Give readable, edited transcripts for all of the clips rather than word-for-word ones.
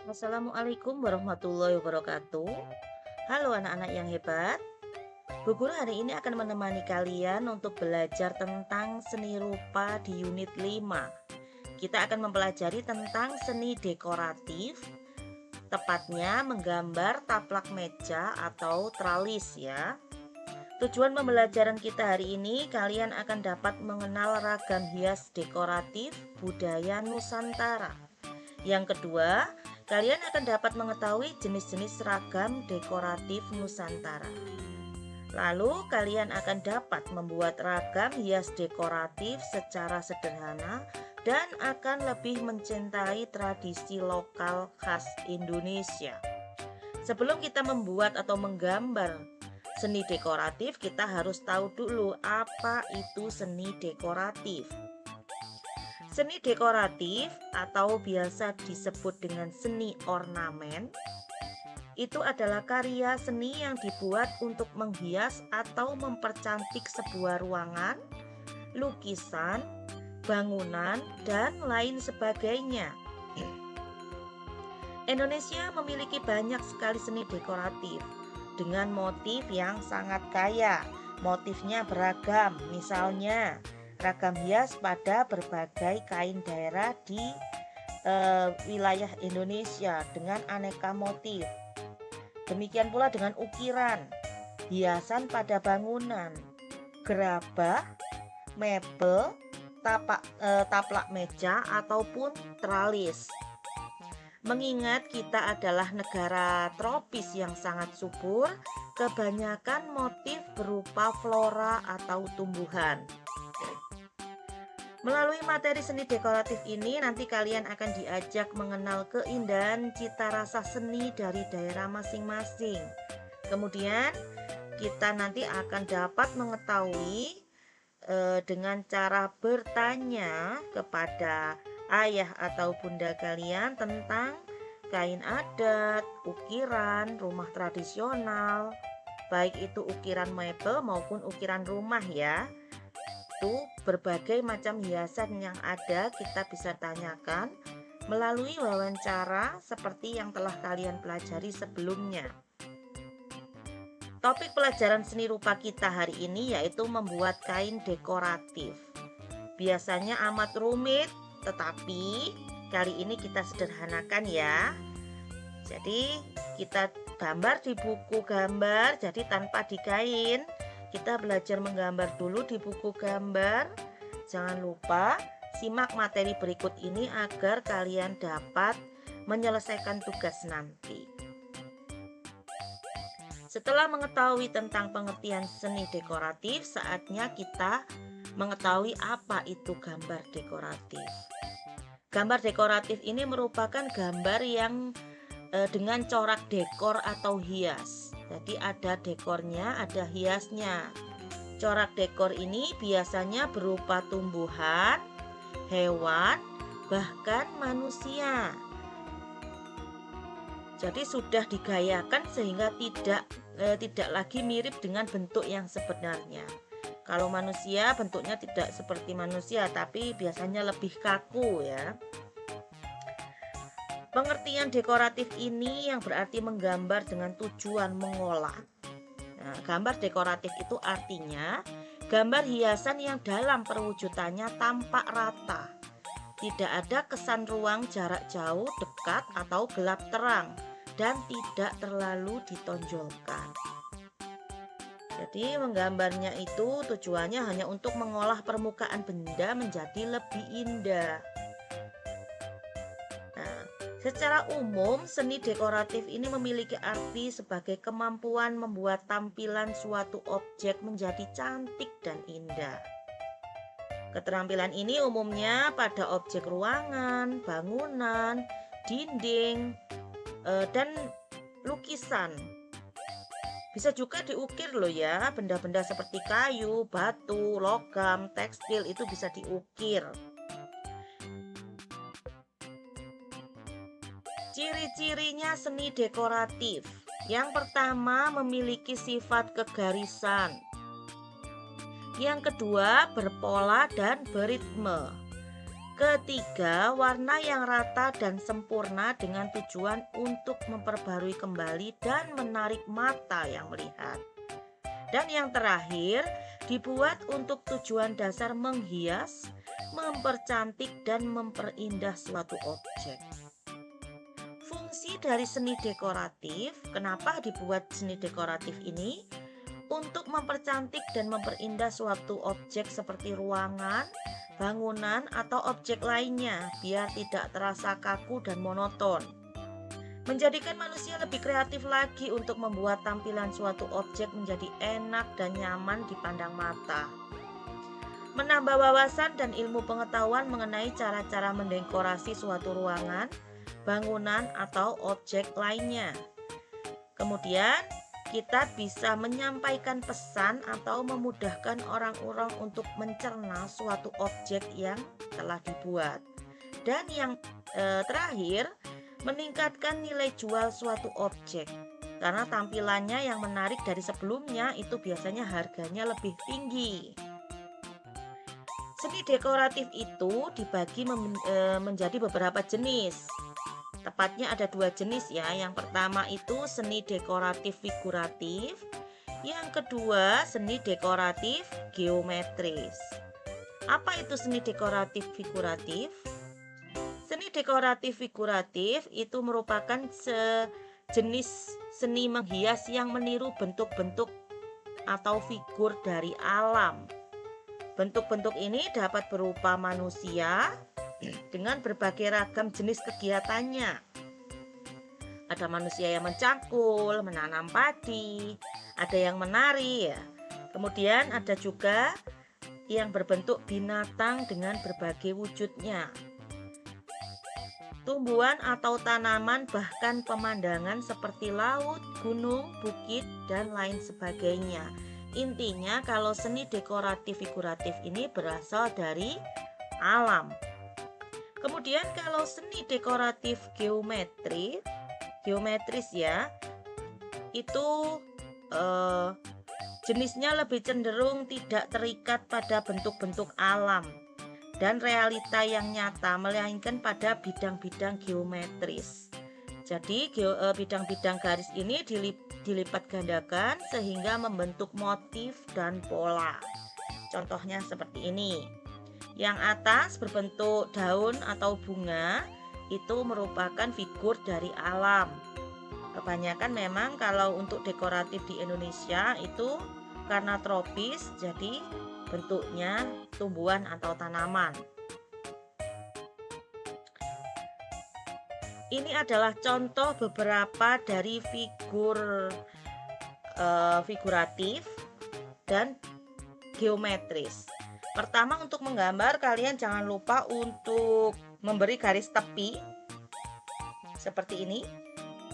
Assalamualaikum warahmatullahi wabarakatuh. Halo anak-anak yang hebat. Bu Guru hari ini akan menemani kalian untuk belajar tentang seni rupa di unit 5. Kita akan mempelajari tentang seni dekoratif, tepatnya menggambar taplak meja atau tralis ya. Tujuan pembelajaran kita hari ini, kalian akan dapat mengenal ragam hias dekoratif budaya Nusantara. Yang kedua, kalian akan dapat mengetahui jenis-jenis seragam dekoratif Nusantara. Lalu, kalian akan dapat membuat ragam hias dekoratif secara sederhana dan akan lebih mencintai tradisi lokal khas Indonesia. Sebelum kita membuat atau menggambar seni dekoratif, kita harus tahu dulu apa itu seni dekoratif. Seni dekoratif atau biasa disebut dengan seni ornamen itu adalah karya seni yang dibuat untuk menghias atau mempercantik sebuah ruangan, lukisan, bangunan, dan lain sebagainya. Indonesia memiliki banyak sekali seni dekoratif dengan motif yang sangat kaya. Motifnya beragam, misalnya ragam hias pada berbagai kain daerah di wilayah Indonesia dengan aneka motif. Demikian pula dengan ukiran, hiasan pada bangunan, gerabah, mebel, taplak meja ataupun tralis. Mengingat kita adalah negara tropis yang sangat subur, kebanyakan motif berupa flora atau tumbuhan. Melalui materi seni dekoratif ini, nanti kalian akan diajak mengenal keindahan cita rasa seni dari daerah masing-masing. Kemudian, kita nanti akan dapat mengetahui dengan cara bertanya kepada ayah atau bunda kalian tentang kain adat, ukiran, rumah tradisional, baik itu ukiran mebel maupun ukiran rumah ya. Itu berbagai macam hiasan yang ada kita bisa tanyakan melalui wawancara seperti yang telah kalian pelajari sebelumnya. Topik pelajaran seni rupa kita hari ini yaitu membuat kain dekoratif. Biasanya amat rumit, tetapi kali ini kita sederhanakan ya. Jadi kita gambar di buku gambar, jadi tanpa di kain. Kita belajar menggambar dulu di buku gambar. Jangan lupa simak materi berikut ini agar kalian dapat menyelesaikan tugas nanti. Setelah mengetahui tentang pengertian seni dekoratif, saatnya kita mengetahui apa itu gambar dekoratif. Gambar dekoratif ini merupakan gambar yang dengan corak dekor atau hias. Jadi ada dekornya, ada hiasnya. Corak dekor ini biasanya berupa tumbuhan, hewan, bahkan manusia. Jadi sudah digayakan sehingga tidak lagi mirip dengan bentuk yang sebenarnya. Kalau manusia bentuknya tidak seperti manusia, tapi biasanya lebih kaku ya. Pengertian dekoratif ini yang berarti menggambar dengan tujuan mengolah. Nah, gambar dekoratif itu artinya gambar hiasan yang dalam perwujudannya tampak rata. Tidak ada kesan ruang jarak jauh, dekat, atau gelap terang, dan tidak terlalu ditonjolkan. Jadi menggambarnya itu tujuannya hanya untuk mengolah permukaan benda menjadi lebih indah. Secara umum, seni dekoratif ini memiliki arti sebagai kemampuan membuat tampilan suatu objek menjadi cantik dan indah. Keterampilan ini umumnya pada objek ruangan, bangunan, dinding, dan lukisan. Bisa juga diukir loh ya, benda-benda seperti kayu, batu, logam, tekstil itu bisa diukir. Ciri-cirinya seni dekoratif. Yang pertama, memiliki sifat kegarisan. Yang kedua, berpola dan beritme. Ketiga, warna yang rata dan sempurna dengan tujuan untuk memperbarui kembali dan menarik mata yang melihat. Dan yang terakhir, dibuat untuk tujuan dasar menghias, mempercantik, dan memperindah suatu objek. Fungsi dari seni dekoratif, kenapa dibuat seni dekoratif ini? Untuk mempercantik dan memperindah suatu objek seperti ruangan, bangunan, atau objek lainnya biar tidak terasa kaku dan monoton. Menjadikan manusia lebih kreatif lagi untuk membuat tampilan suatu objek menjadi enak dan nyaman dipandang mata. Menambah wawasan dan ilmu pengetahuan mengenai cara-cara mendekorasi suatu ruangan, bangunan, atau objek lainnya. Kemudian, kita bisa menyampaikan pesan atau memudahkan orang-orang untuk mencerna suatu objek yang telah dibuat. Dan yang terakhir, meningkatkan nilai jual suatu objek. Karena tampilannya yang menarik dari sebelumnya itu biasanya harganya lebih tinggi. Seni dekoratif itu dibagi menjadi beberapa jenis. Tepatnya ada 2 jenis ya. Yang pertama itu seni dekoratif figuratif. Yang kedua seni dekoratif geometris. Apa itu seni dekoratif figuratif? Seni dekoratif figuratif itu merupakan sejenis seni menghias yang meniru bentuk-bentuk atau figur dari alam. Bentuk-bentuk ini dapat berupa manusia dengan berbagai ragam jenis kegiatannya. Ada manusia yang mencangkul, menanam padi, ada yang menari ya. Kemudian ada juga yang berbentuk binatang dengan berbagai wujudnya. Tumbuhan atau tanaman bahkan pemandangan seperti laut, gunung, bukit, dan lain sebagainya. Intinya kalau seni dekoratif figuratif ini berasal dari alam. Kemudian kalau seni dekoratif geometris ya, itu jenisnya lebih cenderung tidak terikat pada bentuk-bentuk alam dan realita yang nyata, melainkan pada bidang-bidang geometris. Jadi bidang-bidang garis ini dilipat gandakan sehingga membentuk motif dan pola. Contohnya seperti ini. Yang atas berbentuk daun atau bunga itu merupakan figur dari alam. Kebanyakan memang kalau untuk dekoratif di Indonesia itu karena tropis, jadi bentuknya tumbuhan atau tanaman. Ini adalah contoh beberapa dari figur figuratif dan geometris. Pertama, untuk menggambar kalian jangan lupa untuk memberi garis tepi seperti ini.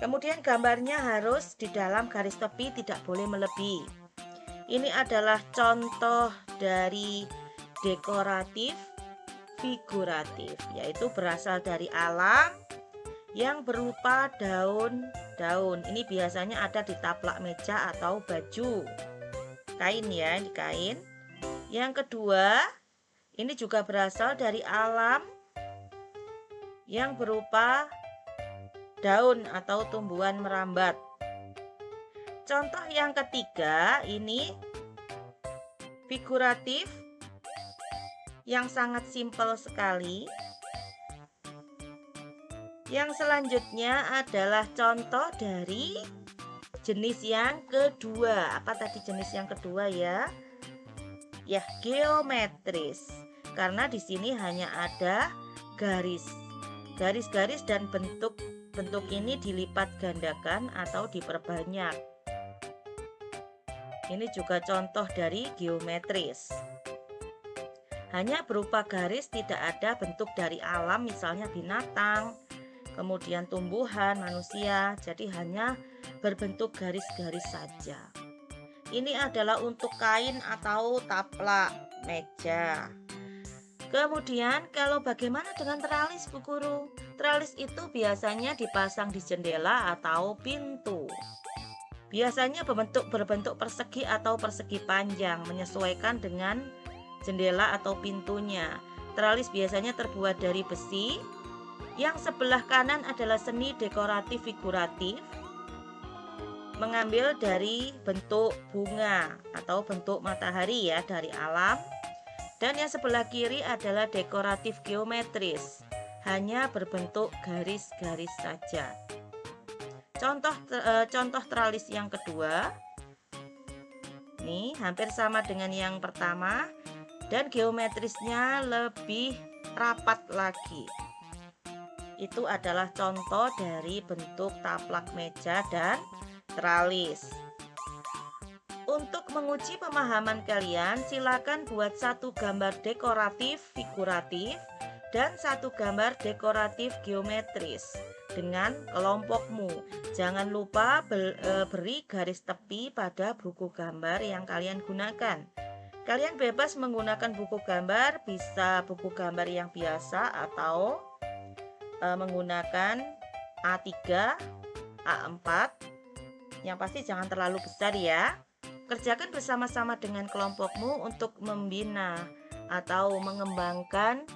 Kemudian gambarnya harus di dalam garis tepi, tidak boleh melebihi. Ini adalah contoh dari dekoratif figuratif, yaitu berasal dari alam yang berupa daun-daun. Ini biasanya ada di taplak meja atau baju kain ya, di kain. Yang kedua, ini juga berasal dari alam yang berupa daun atau tumbuhan merambat. Contoh yang ketiga, ini figuratif yang sangat simpel sekali. Yang selanjutnya adalah contoh dari jenis yang kedua. Apa tadi jenis yang kedua ya? Ya, geometris. Karena di sini hanya ada garis. Garis-garis dan bentuk ini dilipat gandakan atau diperbanyak. Ini juga contoh dari geometris. Hanya berupa garis, tidak ada bentuk dari alam, misalnya binatang, kemudian tumbuhan, manusia. Jadi hanya berbentuk garis-garis saja. Ini adalah untuk kain atau taplak meja. Kemudian kalau bagaimana dengan teralis, Bu Guru? Teralis itu biasanya dipasang di jendela atau pintu. Biasanya berbentuk persegi atau persegi panjang, menyesuaikan dengan jendela atau pintunya. Teralis biasanya terbuat dari besi. Yang sebelah kanan adalah seni dekoratif figuratif, mengambil dari bentuk bunga atau bentuk matahari ya, dari alam. Dan yang sebelah kiri adalah dekoratif geometris, hanya berbentuk garis-garis saja. Contoh teralis yang kedua, ini hampir sama dengan yang pertama dan geometrisnya lebih rapat lagi. Itu adalah contoh dari bentuk taplak meja dan teralis. Untuk menguji pemahaman kalian, silakan buat satu gambar dekoratif figuratif dan satu gambar dekoratif geometris dengan kelompokmu. Jangan lupa beri garis tepi pada buku gambar yang kalian gunakan. Kalian bebas menggunakan buku gambar, bisa buku gambar yang biasa atau menggunakan A3, A4. Yang pasti jangan terlalu besar ya. Kerjakan bersama-sama dengan kelompokmu untuk membina atau mengembangkan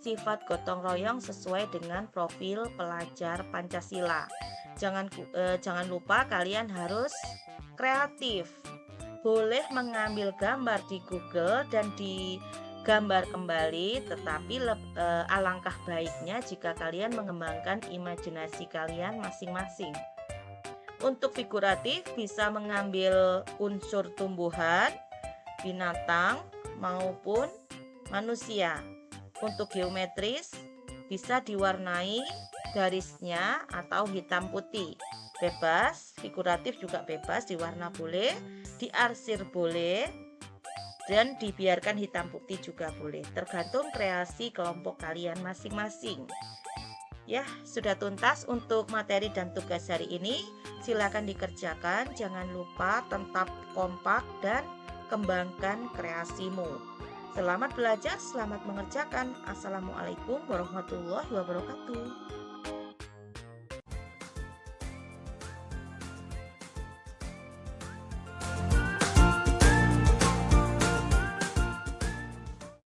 sifat gotong royong sesuai dengan profil pelajar Pancasila. Jangan lupa kalian harus kreatif. Boleh mengambil gambar di Google dan digambar kembali, tetapi alangkah baiknya jika kalian mengembangkan imajinasi kalian masing-masing. Untuk figuratif bisa mengambil unsur tumbuhan, binatang maupun manusia. Untuk geometris bisa diwarnai garisnya atau hitam putih. Bebas, figuratif juga bebas, diwarna boleh, diarsir boleh, dan dibiarkan hitam putih juga boleh. Tergantung kreasi kelompok kalian masing-masing. Ya, sudah tuntas untuk materi dan tugas hari ini. Silakan dikerjakan, jangan lupa tetap kompak dan kembangkan kreasimu. Selamat belajar, selamat mengerjakan. Assalamualaikum warahmatullahi wabarakatuh.